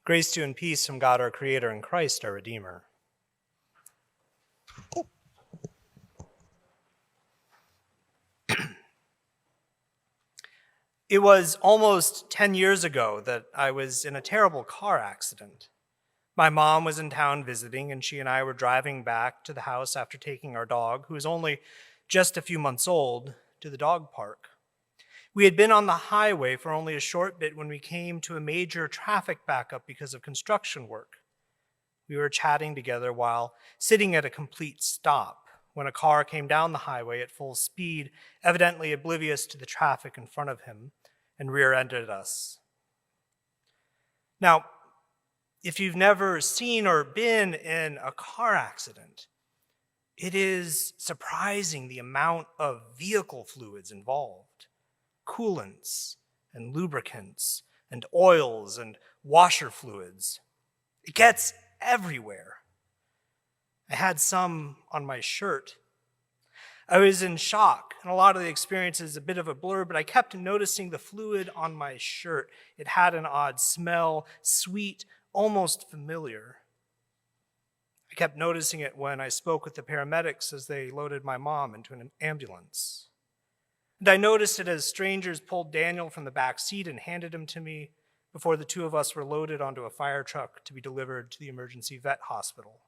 Grace to you and peace from God our Creator and Christ our Redeemer. It was almost 10 years ago that I was in a terrible car accident. My mom was in town visiting, and she and I were driving back to the house after taking our dog, who was only just a few months old, to the dog park. We had been on the highway for only a short bit when we came to a major traffic backup because of construction work. We were chatting together while sitting at a complete stop when a car came down the highway at full speed, evidently oblivious to the traffic in front of him, and rear-ended us. Now, if you've never seen or been in a car accident, it is surprising the amount of vehicle fluids involved. Coolants and lubricants and oils and washer fluids. It gets everywhere. I had some on my shirt. I was in shock, and a lot of the experience is a bit of a blur, but I kept noticing the fluid on my shirt. It had an odd smell, sweet, almost familiar. I kept noticing it when I spoke with the paramedics as they loaded my mom into an ambulance. And I noticed it as strangers pulled Daniel from the back seat and handed him to me before the two of us were loaded onto a fire truck to be delivered to the emergency vet hospital.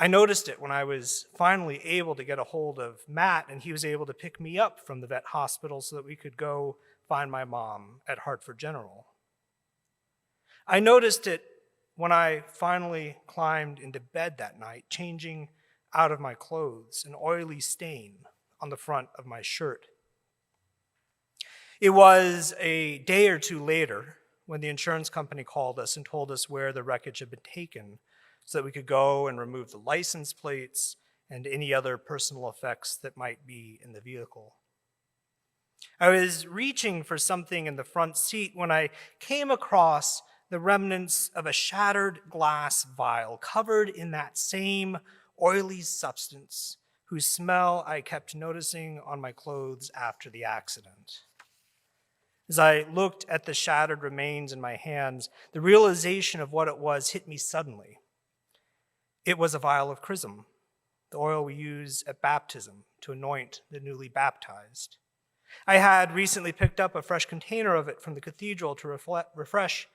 I noticed it when I was finally able to get a hold of Matt, and he was able to pick me up from the vet hospital so that we could go find my mom at Hartford General. I noticed it when I finally climbed into bed that night, changing out of my clothes, an oily stain on the front of my shirt. It was a day or two later when the insurance company called us and told us where the wreckage had been taken so that we could go and remove the license plates and any other personal effects that might be in the vehicle. I was reaching for something in the front seat when I came across the remnants of a shattered glass vial covered in that same oily substance whose smell I kept noticing on my clothes after the accident. As I looked at the shattered remains in my hands, the realization of what it was hit me suddenly. It was a vial of chrism, the oil we use at baptism to anoint the newly baptized. I had recently picked up a fresh container of it from the cathedral to refresh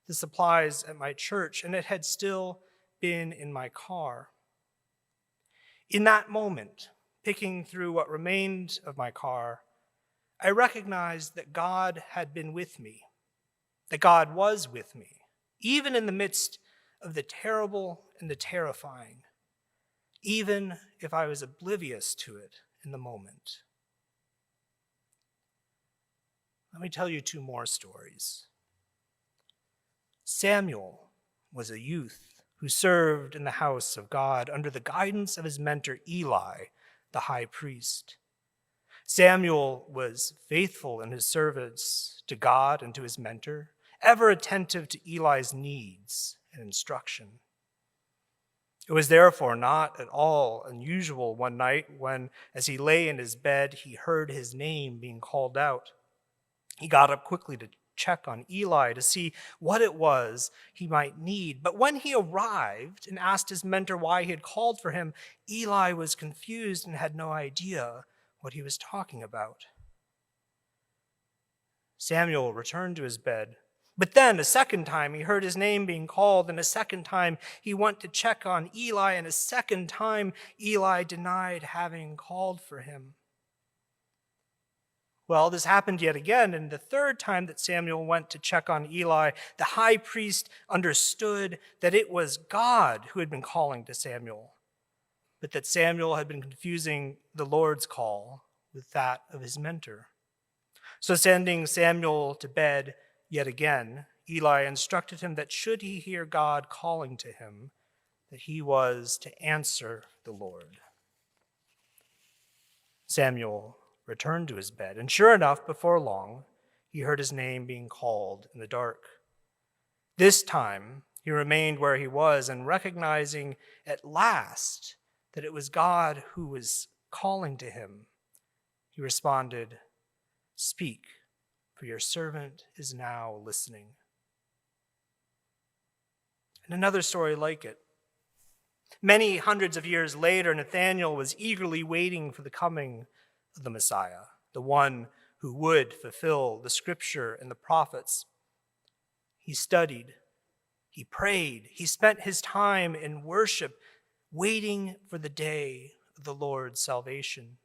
the supplies at my church, and it had still been in my car. In that moment, picking through what remained of my car, I recognized that God had been with me, that God was with me, even in the midst of the terrible and the terrifying, even if I was oblivious to it in the moment. Let me tell you two more stories. Samuel was a youth who served in the house of God under the guidance of his mentor Eli, the high priest. Samuel was faithful in his service to God and to his mentor, ever attentive to Eli's needs and instruction. It was therefore not at all unusual one night when, as he lay in his bed, he heard his name being called out. He got up quickly to check on Eli to see what it was he might need. But when he arrived and asked his mentor why he had called for him, Eli was confused and had no idea what he was talking about. Samuel returned to his bed, but then a second time he heard his name being called, and a second time he went to check on Eli, and a second time Eli denied having called for him. Well, this happened yet again, and the third time that Samuel went to check on Eli, the high priest understood that it was God who had been calling to Samuel, but that Samuel had been confusing the Lord's call with that of his mentor. So sending Samuel to bed yet again, Eli instructed him that should he hear God calling to him, that he was to answer the Lord. Samuel returned to his bed, and sure enough, before long, he heard his name being called in the dark. This time, he remained where he was, and recognizing at last that it was God who was calling to him, he responded, "Speak, for your servant is now listening." and another story like it. Many hundreds of years later, Nathanael was eagerly waiting for the coming of the Messiah, the one who would fulfill the scripture and the prophets. He studied, he prayed, he spent his time in worship, waiting for the day of the Lord's salvation.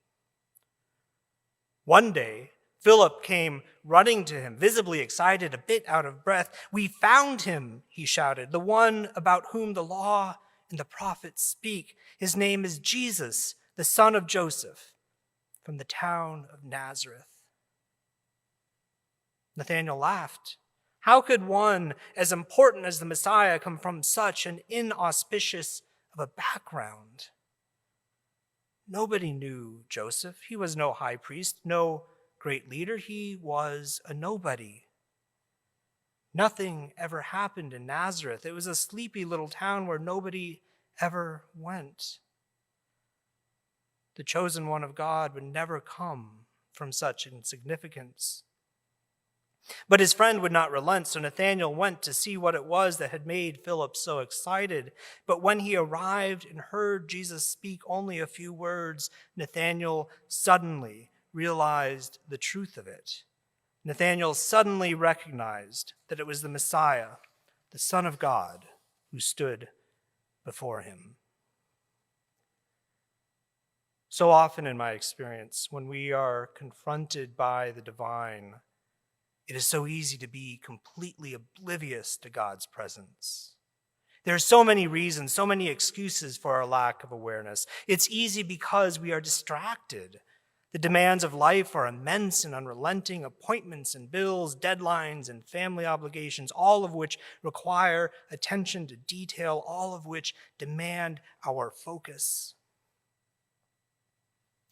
One day, Philip came running to him, visibly excited, a bit out of breath. "We found him," he shouted, "the one about whom the law and the prophets speak. His name is Jesus, the son of Joseph, from the town of Nazareth." Nathanael laughed. How could one as important as the Messiah come from such an inauspicious of a background? Nobody knew Joseph. He was no high priest, no great leader. He was a nobody. Nothing ever happened in Nazareth. It was a sleepy little town where nobody ever went. The chosen one of God would never come from such insignificance. But his friend would not relent, so Nathanael went to see what it was that had made Philip so excited. But when he arrived and heard Jesus speak only a few words, Nathanael suddenly realized the truth of it. Nathanael suddenly recognized that it was the Messiah, the Son of God, who stood before him. So often in my experience, when we are confronted by the divine, it is so easy to be completely oblivious to God's presence. There are so many reasons, so many excuses for our lack of awareness. It's easy because we are distracted. The demands of life are immense and unrelenting: appointments and bills, deadlines and family obligations, all of which require attention to detail, all of which demand our focus.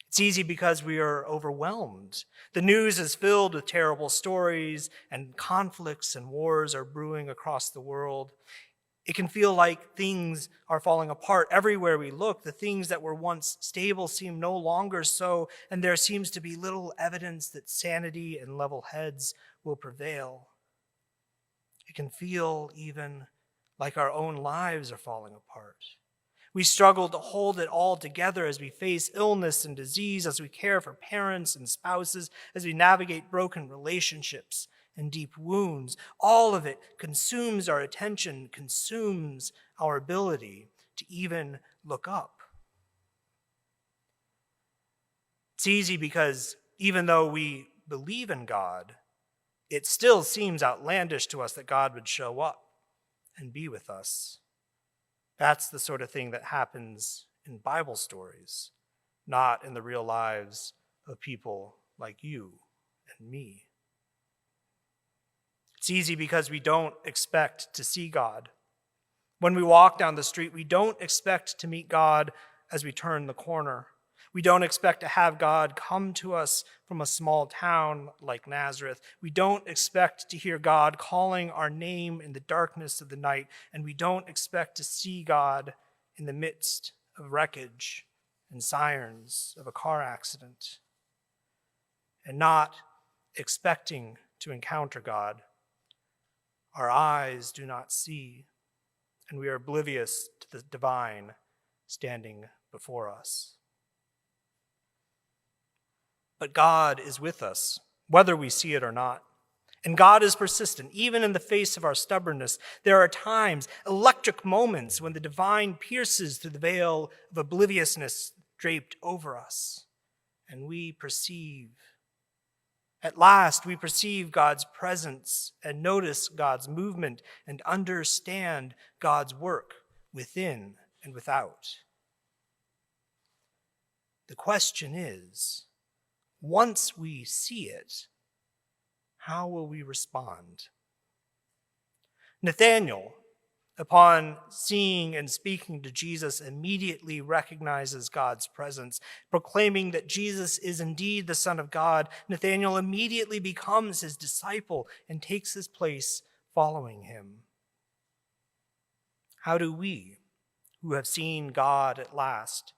It's easy because we are overwhelmed. The news is filled with terrible stories, and conflicts and wars are brewing across the world. It can feel like things are falling apart everywhere we look. The things that were once stable seem no longer so, and there seems to be little evidence that sanity and level heads will prevail. It can feel even like our own lives are falling apart. We struggle to hold it all together as we face illness and disease, as we care for parents and spouses, as we navigate broken relationships and deep wounds. All of it consumes our attention, consumes our ability to even look up. It's easy because even though we believe in God, it still seems outlandish to us that God would show up and be with us. That's the sort of thing that happens in Bible stories, not in the real lives of people like you and me. It's easy because we don't expect to see God. When we walk down the street, we don't expect to meet God as we turn the corner. We don't expect to have God come to us from a small town like Nazareth. We don't expect to hear God calling our name in the darkness of the night, and we don't expect to see God in the midst of wreckage and sirens of a car accident. And not expecting to encounter God, our eyes do not see, and we are oblivious to the divine standing before us. But God is with us, whether we see it or not. And God is persistent, even in the face of our stubbornness. There are times, electric moments, when the divine pierces through the veil of obliviousness draped over us, and we perceive. At last, we perceive God's presence and notice God's movement and understand God's work within and without. The question is, once we see it, how will we respond? Nathanael, upon seeing and speaking to Jesus, immediately recognizes God's presence. Proclaiming that Jesus is indeed the Son of God, Nathanael immediately becomes his disciple and takes his place following him. How do we, who have seen God at last,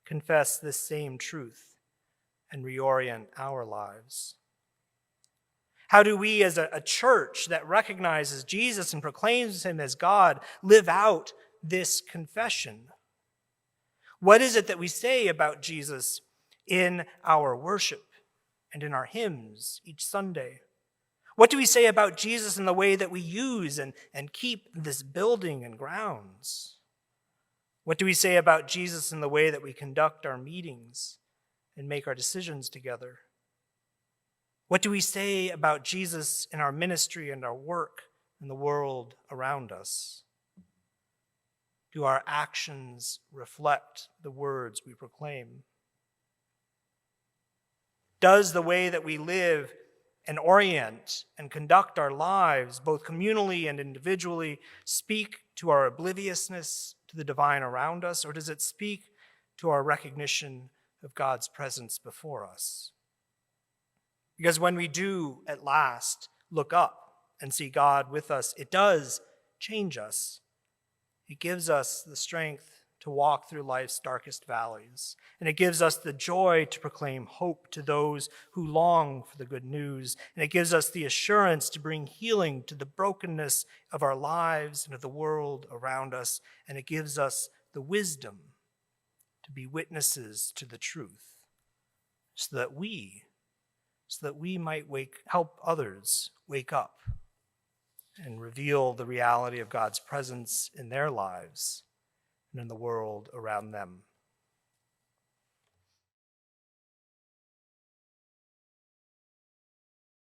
confess this same truth and reorient our lives? How do we as a church that recognizes Jesus and proclaims him as God live out this confession? What is it that we say about Jesus in our worship and in our hymns each Sunday? What do we say about Jesus in the way that we use and keep this building and grounds? What do we say about Jesus in the way that we conduct our meetings and make our decisions together? What do we say about Jesus in our ministry and our work in the world around us? Do our actions reflect the words we proclaim? Does the way that we live and orient and conduct our lives, both communally and individually, speak to our obliviousness to the divine around us, or does it speak to our recognition of God's presence before us? Because when we do at last look up and see God with us, it does change us. It gives us the strength to walk through life's darkest valleys. And it gives us the joy to proclaim hope to those who long for the good news. And it gives us the assurance to bring healing to the brokenness of our lives and of the world around us. And it gives us the wisdom to be witnesses to the truth so that we might help others wake up and reveal the reality of God's presence in their lives and in the world around them.